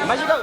Maju kau.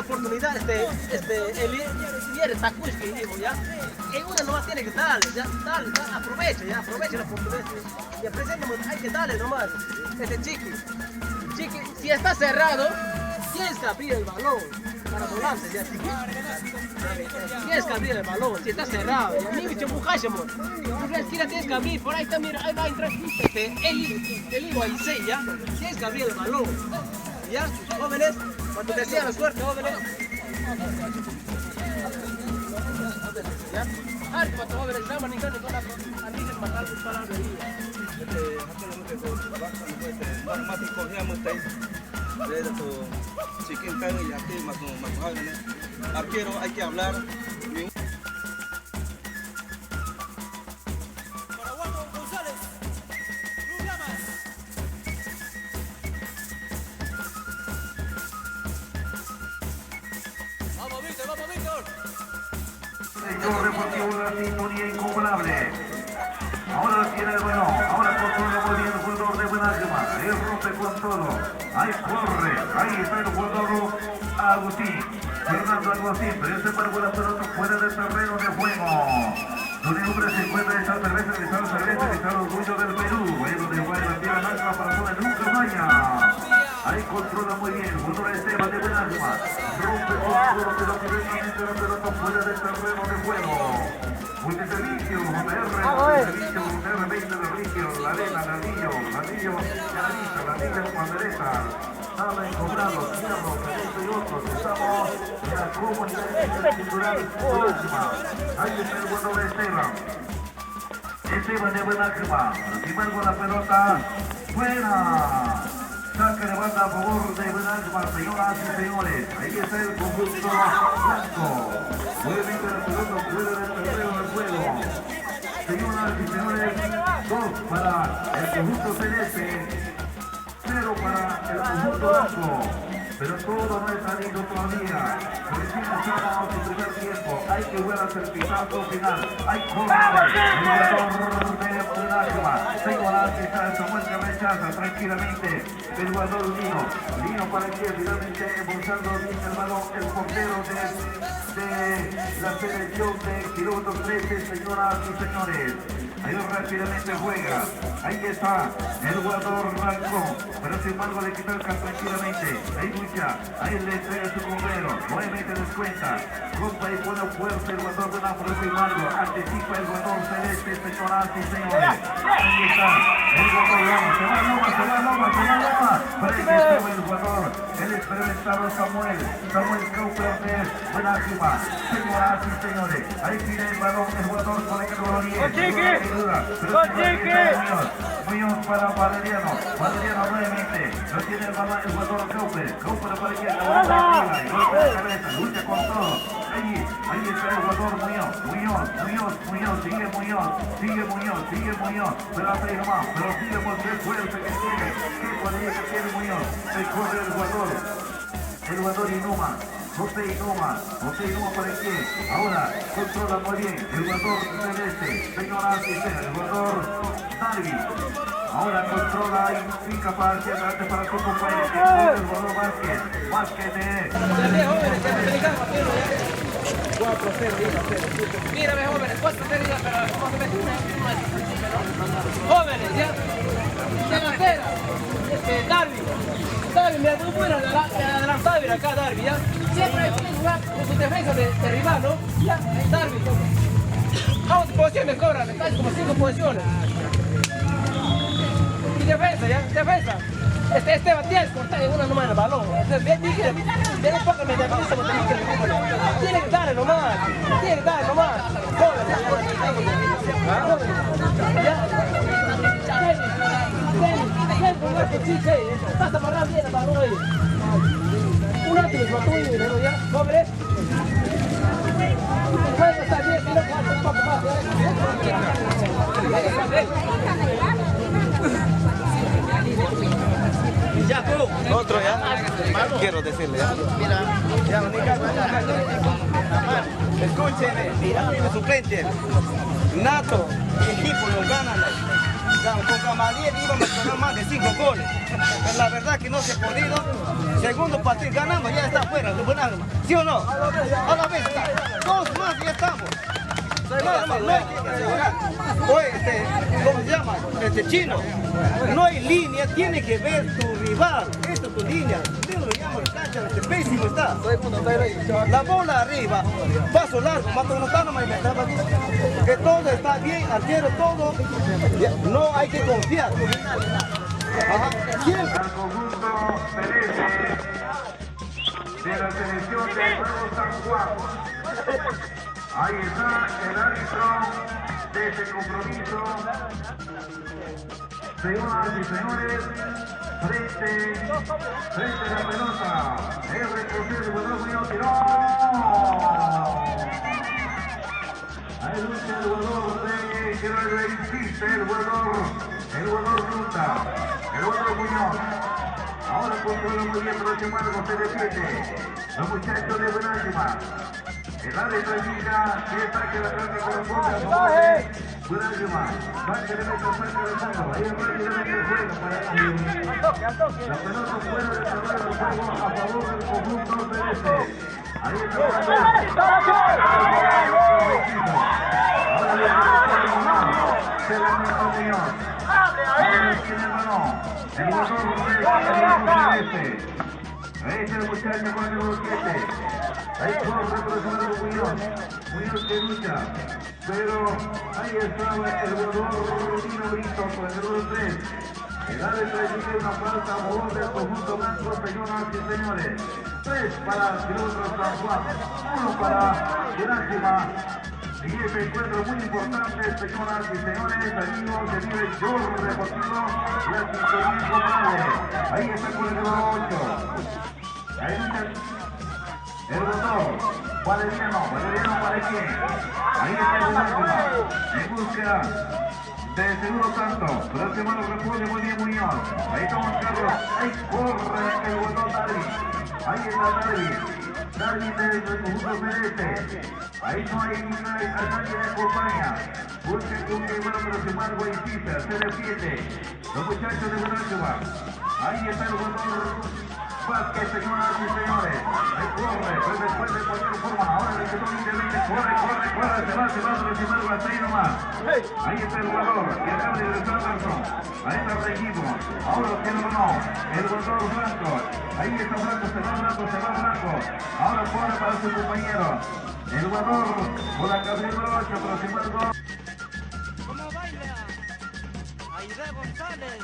oportunidad, Elier Takuski, digo, ya. En una nomás tiene que darle, ya, dale, aprovecha la oportunidad. Y presentamos, hay que darle nomás. Chiqui, si está cerrado, tienes que abrir el balón para volante, ya, Chiqui. Tienes que abrir el balón, si está cerrado, ya, ni mucho empujásemos. Tú la esquina tienes que abrir, por ahí está, mira, ahí va a entrar, Eli o Aisei, ya. Tienes que abrir el balón, ya, jóvenes, cuando desean la suerte, jóvenes. Ya, cuando jóvenes llaman, ni ganan, a mí les mataron sus palabras. Arquero, hay que hablar. Señor Deportivo, una sintonía incomparable. Ahora tiene el balón, ahora controla muy bien el jugador de Benalcama. Él rompe con todo. Ahí corre, ahí está el jugador Agustín. Fernando Agustín, pero ese embargo la pelota fuera del terreno de juego. Donde hombre se encuentra esta cerveza, que está el orgullo del Perú. Bueno, de igual la tierra blanca para zona nunca vaya. Ahí controla muy bien, jugador Esteban de Benalcama. Rompe con todo, pero directamente la pelota fuera del terreno de juego. Multiservicio, UTR 20 de Rigio, la arena, Ladillo, Pandereta, nada encontrado, Fierro, Felipe y otros. Estamos en la comunidad cultural próxima. Ahí está el bueno de Esteban de Benalcama. Sin embargo, la pelota fuera. Saca de banda a favor de Benalcama, señoras y señores. Ahí está el conjunto blanco. Nuevamente la pelota fuera del terreno del juego. Señoras y señores, 2 para el conjunto celeste, 0 para el conjunto blanco. Pero todo no es salido todavía. Recién estamos en primer tiempo. Hay que jugar hasta el pitazo final. Hay corre. El jugador de Benalcama. Señoras y señores, Samuel que rechaza tranquilamente. El jugador Lino para que finalmente embolsando bien el balón. El portero de la selección de kilómetros 13, señoras y señores. Ahí rápidamente juega. Ahí está el jugador blanco. Pero sin embargo le quita el campo tranquilamente. Ahí lucha. Ahí le entrega su sombrero. Nuevamente descuenta. Rompa y pone fuerte el jugador de la sin embargo anticipa el jugador celeste, señoras y señores. Ahí está el jugador Loma. Se va Loma. Para que estaba el jugador. El experimentado Samuel Cauper de Benalcama. Señoras y señores. Ahí tiene el balón el jugador con el que lo orienta. Muñoz para Valeriano nuevamente, lo tiene el balón el jugador Cauper para que la golpe de cabeza, lucha con todo. Ahí está el jugador Muñoz, sigue Muñoz, pero hace nomás, pero sigue por qué fuerza que tiene, qué cuadrilla que tiene Muñoz, se corre el jugador Inuma. José Inuma para qué, ahora controla muy bien el jugador celeste, señoras y señores, el jugador Darby, ahora controla y pica para hacia adelante para su compañero, el jugador Vázquez de... 4-0, mira, jóvenes, 4-0 ya, pero jóvenes, ya, delantera, Darby, mira, tú puedes adelantar, mira acá, Darby, ya. Siempre hay que jugar con su defensa de rival, ¿no? Ya, Darby. ¿Cuántas posiciones cobran? Casi como 5 posiciones. Y defensa, ¿ya? Defensa. Esteban, tienes que cortar en una nomás en el balón. Entonces, ven un poco, tiene que darle nomás. Vas a parar bien el balón ahí. Un último, lo tuyo, pero ya, jóvenes. Pueden estar bien, si no, un poco más. Ya tú. Otro ya. Quiero decirle ya. Escúchenme, mirando suplente. Nato, equipo lo ganan. Con Gamaliel íbamos a ganar más de 5 goles. Pero la verdad que no se ha podido. Segundo partido ganamos, ya está afuera, de Buenarma. ¿Sí o no? A la vez está. 2 más y ya estamos. No hay que asegurar. Oye, ¿cómo se llama? Chino. No hay línea, tiene que ver tu rival. Esta es tu línea. Usted lo llama cancha, pésimo está. La bola arriba, paso largo, que todo está bien, arquero, todo. No hay que confiar. Ajá. Al conjunto celeste de la selección de Nuevo San Juan. Ahí está el árbitro de este compromiso. Señoras y señores, frente a la pelota, el retrocede de Buenos tiró. Ahí lucha el jugador de que le insiste el jugador Ruta, el jugador Muñoz. Ahora controla muy bien, pero sin embargo se defiende. Los muchachos de Buenarma. El árbitro indica que está que la pelota corresponde a favor de Buenarma. Saque de meta cerca del fondo. Ahí el rápidamente el juego para la pelota fuera de terreno del juego a favor del conjunto celeste. Ahí está el ahora se la mete Muñoz. Ahora tiene el balón. El jugador celeste. Ahí está el muchacho con el número 7. Ahí corre por el número Muñoz que lucha. Pero ahí estaba el jugador Dino Brito con el número 3. El árbitro indica una falta a favor del conjunto blanco, señoras y señores. 3 para Kilómetro San Juan, 1 para Buenarma. Y este encuentro muy importante, señoras y señores, amigos de Libre Show Deportivo, la sintonía compadre. Ahí está con el número 8. Ahí está el botón. Valeriano para quién. Ahí está el Buenarma, en busca de Seguro Santo, pero el que más lo responde muy bien Muñoz. Ahí está Juan Carlos, ahí corre el botón Darwin. Ahí está Darwin del conjunto celeste. Ahí no hay nadie de acompaña. Busca con que bueno, pero sin embargo insiste, se defiende. Los muchachos de Buenarma. Ahí está el jugador Vázquez, señoras y señores. Ahí corre, pues después de cualquier forma. Ahora el que no interviene, corre, se va, pero sin embargo hasta ahí nomás. Ahí está el jugador, que acaba de regresar Anderson. Ahí está Regino. Ahora tiene el balón. El jugador Blanco. Ahí está Blanco, se va Blanco. Ahora corre para su compañero. El jugador por la cabeza número 8, pero sin embargo. ¿Cómo baila? Aida González.